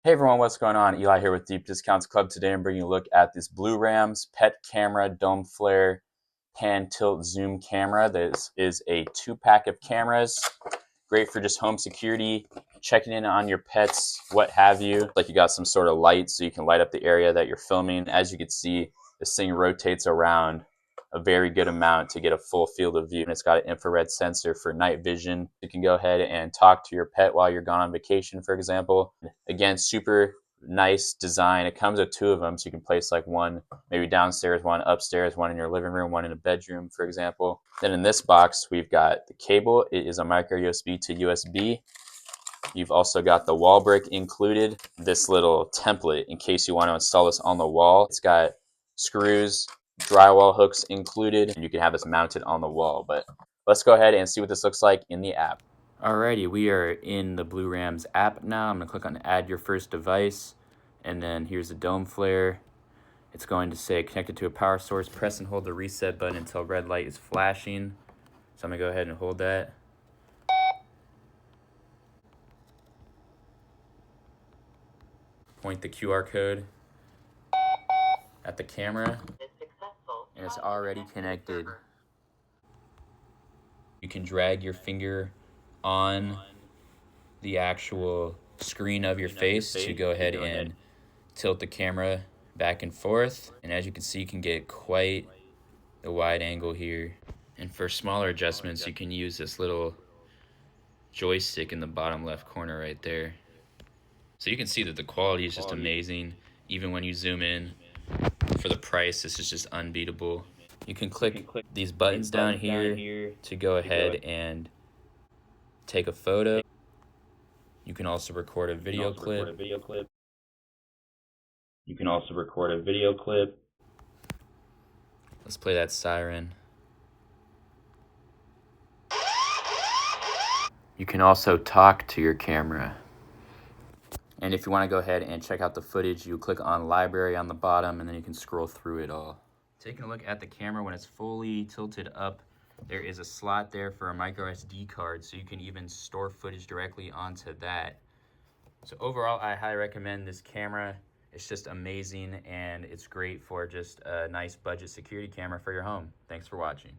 Hey everyone, what's going on? Eli here with Deep Discounts Club. Today I'm bringing you a look at this blurams pet camera dome flare pan tilt zoom camera. This is a 2-pack of cameras, great for just home security, checking in on your pets, what have you. Like you got some sort of light so you can light up the area that you're filming. As you can see, this thing rotates around a very good amount to get a full field of view. And it's got an infrared sensor for night vision. You can go ahead and talk to your pet while you're gone on vacation, for example. Again, super nice design. It comes with 2 of them, so you can place like one maybe downstairs, one upstairs, one in your living room, one in a bedroom, for example. Then in this box, we've got the cable. It is a micro USB to USB. You've also got the wall brick included, this little template in case you want to install this on the wall. It's got screws, drywall hooks included, and you can have this mounted on the wall. But let's go ahead and see what this looks like in the app. Alrighty, we are in the blurams app now. I'm gonna click on add your first device, and then here's the dome flare. It's going to say connected to a power source. Press and hold the reset button until red light is flashing. So I'm gonna go ahead and hold that. Point the QR code at the camera, and it's already connected. You can drag your finger on the actual screen of your face to go ahead and tilt the camera back and forth. And as you can see, you can get quite a wide angle here. And for smaller adjustments, you can use this little joystick in the bottom left corner right there. So you can see that the quality is just amazing. Even when you zoom in, for the price, this is just unbeatable. You can click these buttons down here to go ahead and take a photo. You can also record a video clip. Let's play that siren. You can also talk to your camera. And if you want to go ahead and check out the footage, you click on library on the bottom, and then you can scroll through it all. Taking a look at the camera when it's fully tilted up, there is a slot there for a micro SD card, so you can even store footage directly onto that. So overall, I highly recommend this camera. It's just amazing, and it's great for just a nice budget security camera for your home. Thanks for watching.